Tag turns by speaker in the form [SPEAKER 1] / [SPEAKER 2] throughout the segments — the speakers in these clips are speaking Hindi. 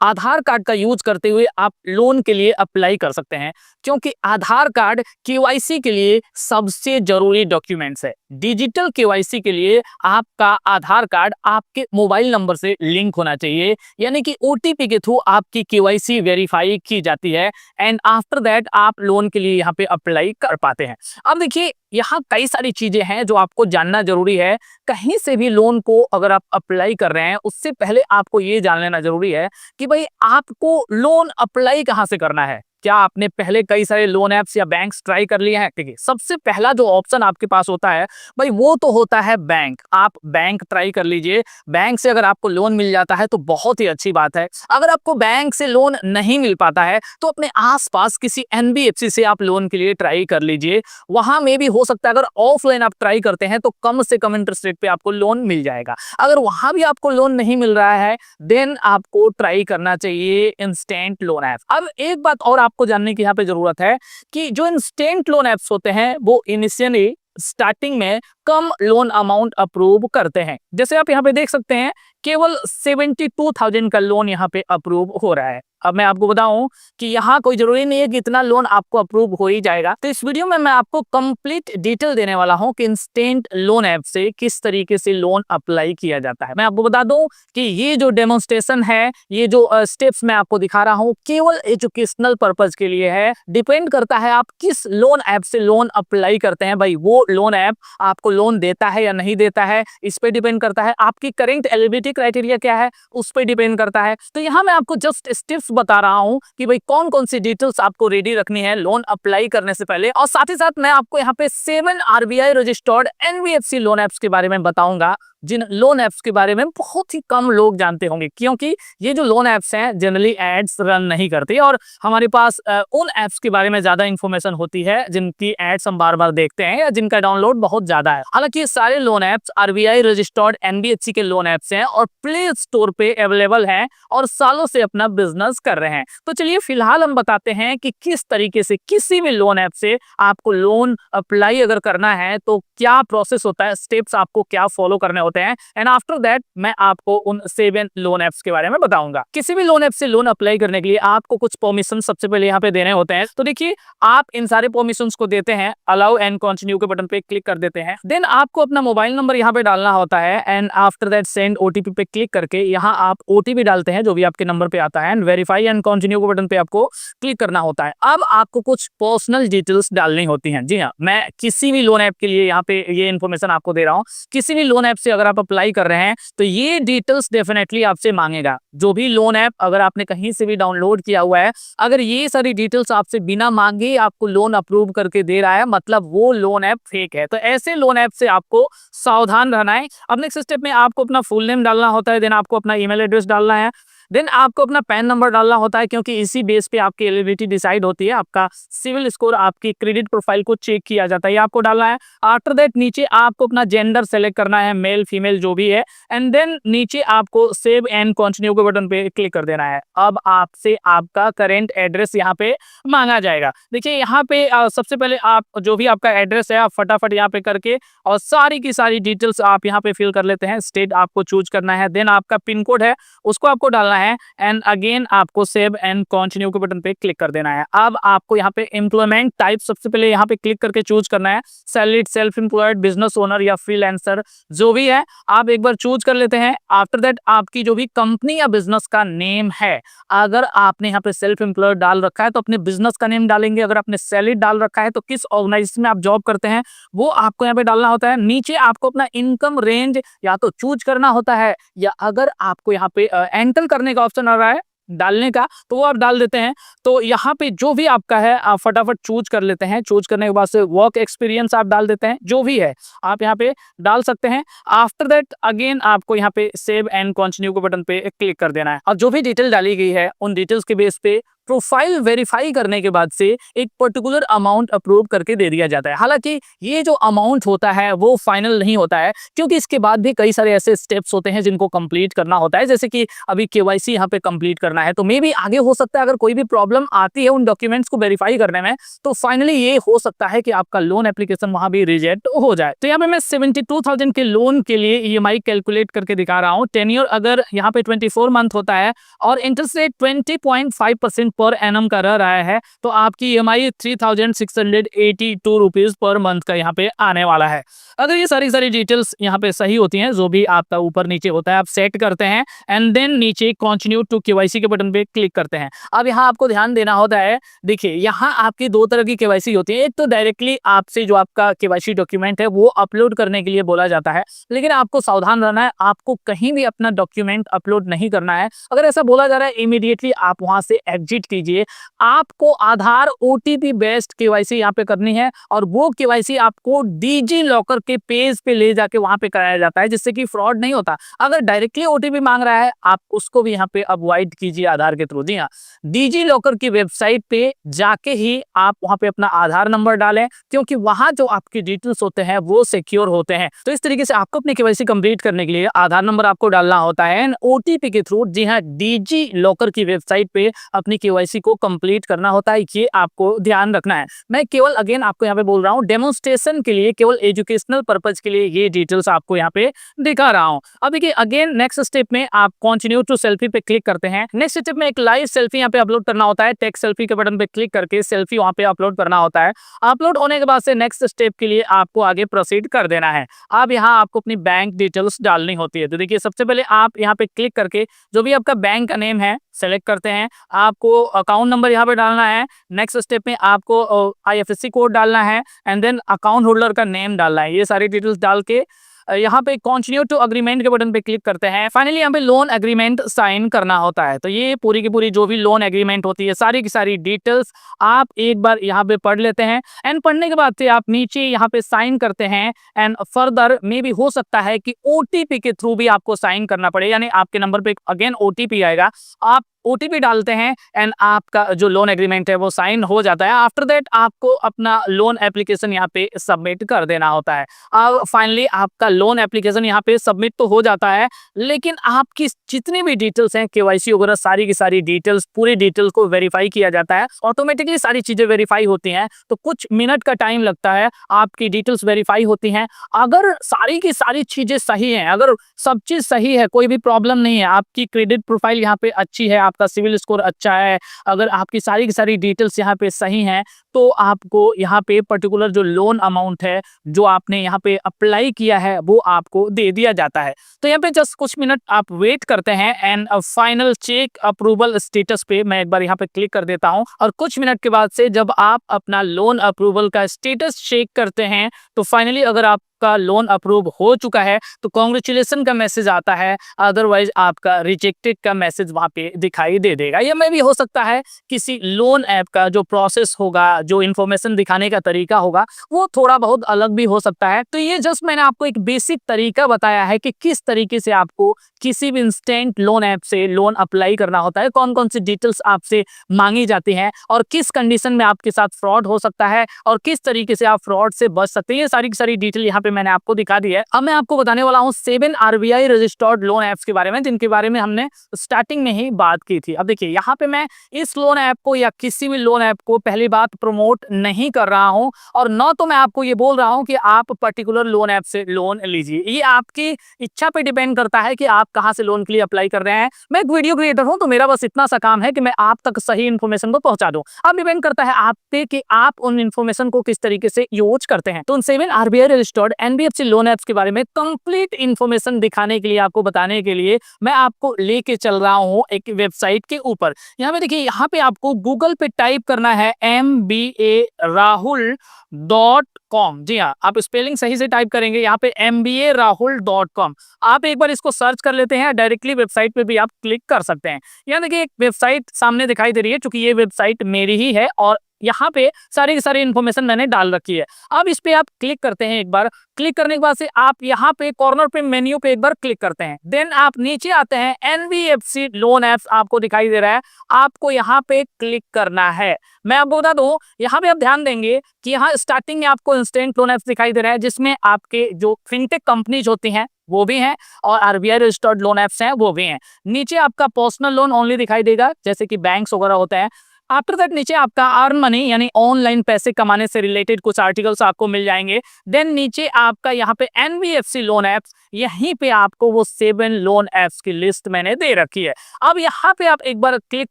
[SPEAKER 1] आधार कार्ड का यूज करते हुए आप लोन के लिए अप्लाई कर सकते हैं, क्योंकि आधार कार्ड केवाईसी के लिए सबसे जरूरी डॉक्यूमेंट्स है। डिजिटल केवाईसी के लिए आपका आधार कार्ड आपके मोबाइल नंबर से लिंक होना चाहिए, यानी कि ओटीपी के थ्रू आपकी केवाईसी वेरीफाई की जाती है एंड आफ्टर दैट आप लोन के लिए यहाँ पे अप्लाई कर पाते हैं। अब देखिए, यहाँ कई सारी चीजें हैं जो आपको जानना जरूरी है। कहीं से भी लोन को अगर आप अप्लाई कर रहे हैं, उससे पहले आपको ये जान लेना जरूरी है कि भाई आपको लोन अप्लाई कहाँ से करना है। क्या आपने पहले कई सारे लोन ऐप्स या बैंक्स ट्राई कर लिए हैं? देखिए, सबसे पहला जो ऑप्शन आपके पास होता है भाई, वो तो होता है बैंक। आप बैंक ट्राई कर लीजिए। बैंक से अगर आपको लोन मिल जाता है तो बहुत ही अच्छी बात है। अगर आपको बैंक से लोन नहीं मिल पाता है तो अपने आसपास किसी एनबीएफसी से आप लोन के लिए ट्राई कर लीजिए। वहां में भी हो सकता है, अगर ऑफलाइन आप ट्राई करते हैं तो कम से कम इंटरेस्ट रेट पे आपको लोन मिल जाएगा। अगर वहां भी आपको लोन नहीं मिल रहा है, देन आपको ट्राई करना चाहिए इंस्टेंट लोन ऐप। अब एक बात और आपको जानने की यहाँ पे जरूरत है कि जो इंस्टेंट लोन ऐप्स होते हैं वो इनिशियली स्टार्टिंग में कम लोन अमाउंट अप्रूव करते हैं। जैसे आप यहाँ पे देख सकते हैं, केवल 72,000 का लोन यहाँ पे अप्रूव हो रहा है। अब मैं आपको बताऊं कि यहाँ कोई जरूरी नहीं है कि इतना लोन आपको अप्रूव हो ही जाएगा। तो इस वीडियो में मैं आपको कंप्लीट डिटेल देने वाला हूं कि इंस्टेंट लोन ऐप से किस तरीके से लोन अप्लाई किया जाता है। मैं आपको बता दूं कि ये जो डेमोन्स्ट्रेशन है, ये जो स्टेप्स मैं आपको दिखा रहा हूं, केवल एजुकेशनल पर्पज के लिए है। डिपेंड करता है आप किस लोन ऐप से लोन अप्लाई करते हैं। भाई, वो लोन ऐप आपको लोन देता है या नहीं देता है, इस पे डिपेंड करता है। आपकी करेंट एलिजिबिलिटी क्राइटेरिया क्या है, उस पे डिपेंड करता है। तो यहाँ मैं आपको जस्ट स्टेप्स बता रहा हूं कि भाई कौन कौन सी डिटेल्स आपको रेडी रखनी है लोन अप्लाई करने से पहले। और साथ ही साथ मैं आपको यहाँ पे 7 RBI registered NBFC loan apps के बारे में बताऊंगा, जिन लोन ऐप्स के बारे में बहुत ही कम लोग जानते होंगे, क्योंकि ये जो लोन ऐप्स हैं जनरली एड्स रन नहीं करती और हमारे पास उन ऐप्स के बारे में ज्यादा इंफॉर्मेशन होती है जिनकी एड्स हम बार बार देखते हैं या जिनका डाउनलोड बहुत ज्यादा है। हालांकि ये सारे loan apps RBI registered NBFC के लोन ऐप्स हैं और प्ले स्टोर पे अवेलेबल हैं और सालों से अपना बिजनेस कर रहे हैं। तो चलिए फिलहाल हम बताते हैं कि किस तरीके से किसी भी लोन ऐप से आपको लोन अप्लाई अगर करना है तो क्या प्रोसेस होता है, स्टेप्स आपको क्या फॉलो करने होते हैं। एंड आफ्टर दैट मैं आपको उन 7 लोन ऐप्स के बारे में बताऊंगा। किसी भी लोन ऐप से लोन अप्लाई करने के लिए आपको कुछ परमिशन सबसे पहले यहाँ पे देने होते हैं। तो देखिए, आप इन सारे परमिशंस को देते हैं, अलाउ एंड कंटिन्यू के बटन पे क्लिक कर देते हैं। देन आपको अपना मोबाइल नंबर यहाँ पे डालना होता है and after that send OTP पे क्लिक करके यहाँ आप ओटीपी डालते हैं जो भी आपके नंबर पे आता है एंड वेरीफाई एंड कंटिन्यू के बटन पे आपको क्लिक करना होता है। अब आपको कुछ पर्सनल डिटेल्स डालनी होती हैं। जी हाँ, मैं किसी भी लोन ऐप के लिए यहाँ पे ये इन्फॉर्मेशन आपको दे रहा हूँ। किसी भी लोन ऐप से अगर आप अप्लाई कर रहे हैं तो ये डिटेल्स डेफिनेटली आपसे मांगेगा। जो भी लोन ऐप अगर आपने कहीं से भी डाउनलोड किया हुआ है, अगर ये सारी डिटेल्स आपसे बिना मांगे आपको लोन अप्रूव करके दे रहा है, मतलब वो लोन ऐप फेक है। तो ऐसे लोन ऐप से आपको सावधान रहना है। अब नेक्स्ट स्टेप में आपको अपना फुल नेम डालना होता है, देन आपको अपना ईमेल एड्रेस डालना है, देन आपको अपना पैन नंबर डालना होता है, क्योंकि इसी बेस पे आपकी एलिजिबिलिटी डिसाइड होती है। आपका सिविल स्कोर, आपकी क्रेडिट प्रोफाइल को चेक किया जाता है, ये आपको डालना है। आफ्टर दैट नीचे आपको अपना जेंडर सेलेक्ट करना है, मेल फीमेल जो भी है, एंड देन नीचे आपको सेव एंड कंटिन्यू के बटन पे क्लिक कर देना है। अब आपसे आपका करेंट एड्रेस यहाँ पे मांगा जाएगा। देखिए यहाँ पे सबसे पहले आप जो भी आपका एड्रेस है आप फटाफट यहाँ पे करके और सारी की सारी डिटेल्स आप यहाँ पे फिल कर लेते हैं। स्टेट आपको चूज करना है, देन आपका पिन कोड है उसको आपको डालना है एंड अगेन आपको सेव एंड कंटिन्यू के बटन पे क्लिक कर देना है। अब आपको यहाँ पे एम्प्लॉयमेंट टाइप सबसे पहले यहाँ पे क्लिक करके चूज करना है, salaried, self employed, business owner या फ्रीलांसर जो भी है आप एक बार चूज कर लेते हैं। आफ्टर दैट आपकी जो भी कंपनी या बिजनेस का नेम है, अगर आपने यहाँ पे सेल्फ एम्प्लॉयड डाल रखा है तो अपने बिजनेस का नेम डालेंगे, अगर आपने सैलरीड डाल रखा है तो किस ऑर्गेनाइजेशन में आप जॉब करते हैं वो आपको यहाँ पे डालना होता है। नीचे आपको अपना इनकम रेंज या तो चूज करना होता है, या अगर आपको यहाँ पे एंटर करने का ऑप्शन आ रहा है डालने का तो वो आप डाल देते हैं। तो यहाँ पे जो भी आपका है आप फटाफट चूज कर लेते हैं। चूज करने के बाद से वर्क एक्सपीरियंस आप डाल देते हैं, जो भी है आप यहाँ पे डाल सकते हैं। आफ्टर दैट अगेन आपको यहाँ पे सेव एंड कंटिन्यू के बटन पे क्लिक कर देना है और जो भी डिटेल डाली गई है उन डिटेल्स के बेस पे प्रोफाइल वेरीफाई करने के बाद से एक पर्टिकुलर अमाउंट अप्रूव करके दे दिया जाता है। हालांकि ये जो अमाउंट होता है वो फाइनल नहीं होता है, क्योंकि इसके बाद भी कई सारे ऐसे स्टेप्स होते हैं जिनको कंप्लीट करना होता है। जैसे कि अभी केवाईसी यहाँ पे कंप्लीट करना है, तो मे बी आगे हो सकता है अगर कोई भी प्रॉब्लम आती है उन डॉक्यूमेंट्स को वेरीफाई करने में, तो फाइनली ये हो सकता है कि आपका लोन एप्लीकेशन वहां भी रिजेक्ट हो जाए। तो यहाँ पे मैं 72,000 के लोन के लिए ईएमआई कैलकुलेट करके दिखा रहा हूँ। टेन्योर अगर यहाँ पे 24 मंथ होता है और इंटरेस्ट रेट 20.5% पर एनम का रह रहा है, तो आपकी ईएमआई 3,682 रुपीज पर मंथ का यहाँ पे आने वाला है। अगर ये सारी डिटेल्स यहाँ पे सही होती हैं, जो भी आपका ऊपर नीचे होता है आप सेट करते हैं एंड देन नीचे कंटिन्यू टू केवाईसी के बटन पे क्लिक करते हैं। अब यहाँ आपको ध्यान देना होता है, देखिए यहाँ आपकी दो तरह की केवाईसी होती है। एक तो डायरेक्टली आपसे जो आपका केवाईसी डॉक्यूमेंट है वो अपलोड करने के लिए बोला जाता है, लेकिन आपको सावधान रहना है, आपको कहीं भी अपना डॉक्यूमेंट अपलोड नहीं करना है। अगर ऐसा बोला जा रहा है इमीडिएटली आप वहां से एग्जिट कीजिए। आपको आधार ओटीपी बेस्ड केवाईसी यहाँ पे करनी है और वो केवाईसी आपको डिजी लॉकर के पेज पे ले जाके वहां पे कराया जाता है, जिससे कि फ्रॉड नहीं होता। अगर डायरेक्टली ओटीपी मांग रहा है आप उसको भी यहाँ पे अवॉइड कीजिए आधार के थ्रू। जी हाँ, डिजी लॉकर की वेबसाइट पे जाके ही आप वहां पे अपना आधार नंबर डालें, क्योंकि वहां जो आपकी डिटेल्स होते हैं वो सिक्योर होते हैं। तो इस तरीके से आपको अपनी केवाईसी कंप्लीट करने के लिए आधार नंबर आपको डालना होता है ओटीपी के थ्रू। जी हाँ, डिजी लॉकर की वेबसाइट पे अपनी केवाईसी को कंप्लीट करना होता है, ये आपको ध्यान रखना है। मैं केवल अगेन आपको यहाँ पे बोल रहा हूँ डेमोन्स्ट्रेशन के लिए, केवल एजुकेशनल पर्पज के लिए ये डिटेल्स आपको यहाँ पे दिखा रहा हूँ। अब देखिए अगेन नेक्स्ट स्टेप में आप कंटिन्यू टू सेल्फी पे क्लिक करते हैं। नेक्स्ट स्टेप में एक लाइव सेल्फी यहाँ पे अपलोड करना होता है। टेक सेल्फी के बटन पे क्लिक करके सेल्फी वहाँ पे अपलोड करना होता है। अपलोड होने के बाद से नेक्स्ट स्टेप के लिए आपको आगे प्रोसीड कर देना है। अब यहाँ आपको अपनी बैंक डिटेल्स डालनी होती है। तो देखिए सबसे पहले आप यहाँ पे क्लिक करके जो भी आपका बैंक का नेम है सेलेक्ट करते हैं। आपको अकाउंट नंबर यहाँ पे डालना है। नेक्स्ट स्टेप में आपको आईएफएससी कोड डालना है एंड देन अकाउंट होल्डर का नेम डालना है। ये सारी डिटेल्स डाल के यहाँ पे कंटिन्यू टू अग्रीमेंट के बटन पे क्लिक करते हैं। फाइनली यहाँ पे लोन एग्रीमेंट साइन करना होता है। तो ये पूरी की पूरी जो भी लोन एग्रीमेंट होती है सारी की सारी डिटेल्स आप एक बार यहाँ पे पढ़ लेते हैं एंड पढ़ने के बाद से आप नीचे यहाँ पे साइन करते हैं एंड फर्दर मे भी हो सकता है कि ओटीपी के थ्रू भी आपको साइन करना पड़े, यानी आपके नंबर पे अगेन ओटीपी आएगा, आप ओटीपी डालते हैं एंड आपका जो लोन एग्रीमेंट है वो साइन हो जाता है। आफ्टर दैट आपको अपना लोन एप्लीकेशन यहाँ पे सबमिट कर देना होता है। अब फाइनली आपका लोन एप्लीकेशन यहाँ पे सबमिट तो हो जाता है, लेकिन आपकी जितनी भी डिटेल्स हैं केवाईसी वगैरह सारी की सारी डिटेल्स पूरी डिटेल्स को वेरीफाई किया जाता है। ऑटोमेटिकली सारी चीजें वेरीफाई होती हैं, तो कुछ मिनट का टाइम लगता है, आपकी डिटेल्स वेरीफाई होती हैं। अगर सारी की सारी चीजें सही हैं, अगर सब चीज सही है, कोई भी प्रॉब्लम नहीं है, आपकी क्रेडिट प्रोफाइल यहाँ पे अच्छी है, आपका सिविल स्कोर अच्छा है, अगर आपकी सारी की सारी डिटेल्स यहाँ पे सही हैं, तो आपको यहाँ पे पर्टिकुलर जो लोन अमाउंट है जो आपने यहाँ पे अप्लाई किया है वो आपको दे दिया जाता है। तो यहाँ पे जस्ट कुछ मिनट आप वेट करते हैं and final check approval status पे मैं एक बार यहाँ पे क्लिक कर देता हूँ और कुछ मिनट के बाद से जब आप अपना लोन अप्रूवल का स्टेटस चेक करते हैं तो फाइनली अगर आपका लोन अप्रूव हो चुका है तो कॉन्ग्रेचुलेशन का मैसेज आता है, अदरवाइज आपका रिजेक्टेड का मैसेज वहां पे दिखाई दे देगा। या में भी हो सकता है किसी लोन ऐप का जो प्रोसेस होगा, जो इन्फॉर्मेशन दिखाने का तरीका होगा वो थोड़ा बहुत अलग भी हो सकता है। तो ये जस्ट मैंने आपको एक बेसिक तरीका बताया है कि किस तरीके से आपको किसी भी इंस्टेंट लोन ऐप से लोन अप्लाई करना होता है, कौन कौन सी डिटेल्स आपसे मांगी जाती हैं और किस कंडीशन में आपके साथ फ्रॉड हो सकता है और किस तरीके से आप फ्रॉड से बच सकते हैं। ये सारी की सारी डिटेल यहाँ पे मैंने आपको दिखा दी है। अब मैं आपको बताने वाला हूँ 7 आरबीआई रजिस्टर्ड लोन ऐप्स के बारे में, जिनके बारे में हमने स्टार्टिंग में ही बात की थी। अब देखिए यहाँ पे मैं इस लोन ऐप को या किसी भी लोन ऐप को पहली बात प्रमोट नहीं कर रहा हूँ और न तो मैं आपको ये बोल रहा हूँ कि आप पर्टिकुलर लोन ऐप से लोन लीजिए। ये आपकी इच्छा पे डिपेंड करता है कि आप कहाँ से लोन के लिए अप्लाई कर रहे हैं। मैं एक वीडियो क्रिएटर हूँ तो मेरा बस इतना सा काम है कि मैं आप तक सही इन्फॉर्मेशन को पहुंचा दूं। अब डिपेंड करता है आप पे कि आप उन इन्फॉर्मेशन को किस तरीके से यूज करते हैं। तो उन 7 RBI registered NBFC loan apps के बारे में कंप्लीट इन्फॉर्मेशन दिखाने के लिए, आपको बताने के लिए मैं आपको लेके चल रहा हूँ एक वेबसाइट के ऊपर। यहाँ पे देखिए, यहाँ पे आपको गूगल पे टाइप करना है mbarahul.com। जी हाँ, आप स्पेलिंग सही से टाइप करेंगे यहाँ पे mbarahul.com। आप एक बार इसको सर्च कर लेते हैं, डायरेक्टली वेबसाइट पे भी आप क्लिक कर सकते हैं। यहाँ देखिए एक वेबसाइट सामने दिखाई दे रही है, क्योंकि ये वेबसाइट मेरी ही है और यहाँ पे सारी की सारी इन्फॉर्मेशन मैंने डाल रखी है। अब इस पे आप क्लिक करते हैं एक बार, क्लिक करने के बाद से आप यहाँ पे कॉर्नर पे मेन्यू पे एक बार क्लिक करते हैं, देन आप नीचे आते हैं, एनबीएफसी लोन ऐप्स आपको दिखाई दे रहा है, आपको यहाँ पे क्लिक करना है। मैं आपको बता दूं, यहाँ पे आप ध्यान देंगे कि यहाँ स्टार्टिंग में आपको इंस्टेंट लोन ऐप्स दिखाई दे रहा है, जिसमें आपके जो फिनटेक कंपनीज होती हैं वो भी हैं और आरबीआई रजिस्टर्ड लोन ऐप्स हैं वो भी हैं। नीचे आपका पर्सनल लोन ओनली दिखाई देगा, जैसे कि बैंक्स वगैरह होते हैं। आफ्टर दैट नीचे आपका अर्न मनी यानी ऑनलाइन पैसे कमाने से रिलेटेड कुछ आर्टिकल्स आपको मिल जाएंगे। देन नीचे आपका यहाँ पे एनबीएफसी लोन ऐप्स, यहीं पे आपको वो 7 लोन ऐप्स की लिस्ट मैंने दे रखी है। अब यहाँ पे आप एक बार क्लिक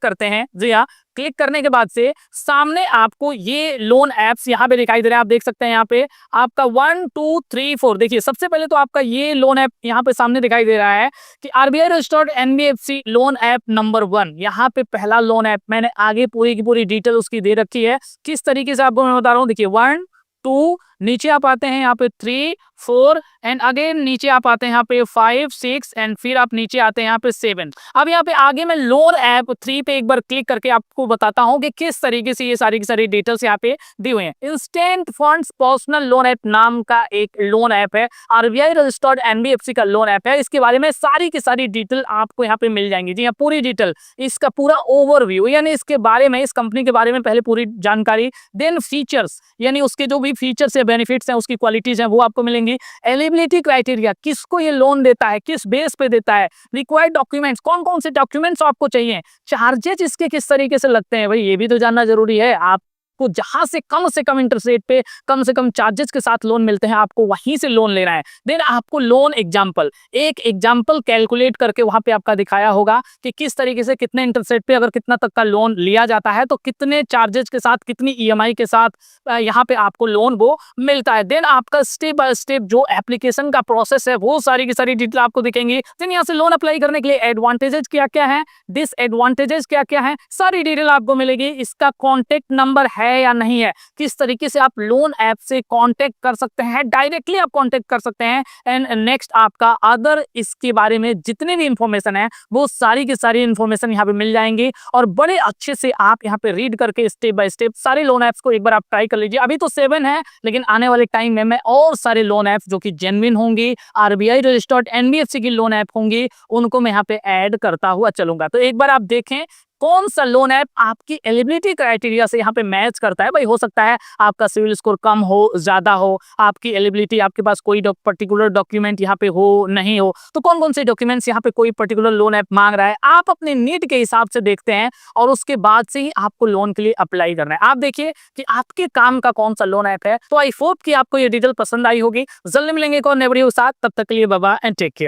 [SPEAKER 1] करते हैं, जी हाँ, क्लिक करने के बाद से सामने आपको ये लोन ऐप्स यहाँ पे दिखाई दे रहे हैं। आप देख सकते हैं यहाँ पे आपका 1 2 3 4, देखिए सबसे पहले तो आपका ये लोन ऐप यहाँ पे सामने दिखाई दे रहा है कि RBI registered NBFC loan app number 1, यहाँ पे पहला लोन ऐप। मैंने आगे पूरी की पूरी डिटेल उसकी दे रखी है, किस तरीके से आपको मैं बता रहा हूँ। देखिए 1 2, नीचे आप आते हैं यहाँ पे 3 4 एंड अगेन नीचे आप आते हैं यहाँ पे 5 6 एंड फिर आप नीचे आते हैं यहाँ पे 7। अब यहाँ पे आगे मैं लोन ऐप 3 पे एक बार क्लिक करके आपको बताता हूँ कि किस तरीके से ये सारी की सारी डिटेल्स यहाँ पे दी हुई हैं। Instant funds personal loan app नाम का एक लोन ऐप है, आरबीआई रजिस्टर्ड एनबीएफसी का लोन ऐप है। इसके बारे में सारी की सारी डिटेल आपको यहाँ पे मिल जाएंगी। जी हाँ, पूरी डिटेल, इसका पूरा ओवरव्यू, यानी इसके बारे में, इस कंपनी के बारे में पहले पूरी जानकारी, देन फीचर्स यानी उसके जो भी फीचर्स है, बेनिफिट्स हैं, उसकी क्वालिटीज हैं वो आपको मिलेंगी। एलिजिबिलिटी क्राइटेरिया, किसको ये लोन देता है, किस बेस पे देता है, रिक्वायर्ड डॉक्यूमेंट्स, कौन कौन से डॉक्यूमेंट्स आपको चाहिए, चार्जेस इसके किस तरीके से लगते हैं, भाई ये भी तो जानना जरूरी है। आप को जहां से कम इंटरेस्ट रेट पे कम से कम चार्जेस के साथ लोन मिलते हैं, आपको वहीं से लोन लेना है। देन आपको लोन एग्जांपल, एक एग्जांपल कैलकुलेट करके वहां पे आपका दिखाया होगा कि किस तरीके से कितने इंटरेस्ट रेट पे अगर कितना तक का लोन लिया जाता है तो कितने चार्जेस के साथ, कितनी ईएमआई के साथ यहाँ पे आपको लोन वो मिलता है। देन आपका स्टेप बाय स्टेप जो एप्लीकेशन का प्रोसेस है वो सारी की सारी डिटेल आपको दिखेंगी। देन यहाँ से लोन अप्लाई करने के लिए एडवांटेजेस क्या क्या है, डिसएडवांटेजेस क्या क्या है, सारी डिटेल आपको मिलेगी। इसका कॉन्टेक्ट नंबर है या नहीं है, किस तरीके से आप लोन ऐप से कांटेक्ट कर सकते हैं, डायरेक्टली आप कांटेक्ट कर सकते हैं। एंड नेक्स्ट आपका अदर इसके बारे में जितने भी इंफॉर्मेशन है वो सारी की सारी इंफॉर्मेशन यहाँ पे मिल जाएंगी और बड़े अच्छे से आप यहाँ पे रीड करके स्टेप बाय स्टेप सारे लोन ऐप्स को एक बार आप ट्राई कर लीजिए। अभी तो 7 है, लेकिन आने वाले टाइम में मैं और सारे लोन ऐप्स जो कि जेन्युइन होंगी, आरबीआई रजिस्टर्ड एनबीएफसी की लोन ऐप होंगी, उनको मैं यहाँ पे ऐड करता हुआ चलूंगा। तो एक बार आप देखें कौन सा लोन ऐप आपकी एलिजिबिलिटी क्राइटेरिया से यहाँ पे मैच करता है। भाई हो सकता है आपका सिविल स्कोर कम हो, ज्यादा हो, आपकी एलिजिबिलिटी, आपके पास कोई पर्टिकुलर डॉक्यूमेंट यहाँ पे हो, नहीं हो, तो कौन कौन से डॉक्यूमेंट्स यहाँ पे कोई पर्टिकुलर लोन ऐप मांग रहा है, आप अपने नीड के हिसाब से देखते हैं और उसके बाद से ही आपको लोन के लिए अप्लाई करना है। आप देखिए कि आपके काम का कौन सा लोन ऐप है। तो आई होप कि आपको ये डिटेल पसंद आई होगी। जल्दी मिलेंगे एक और नए वीडियो के साथ, तब तक के लिए bye bye and take care.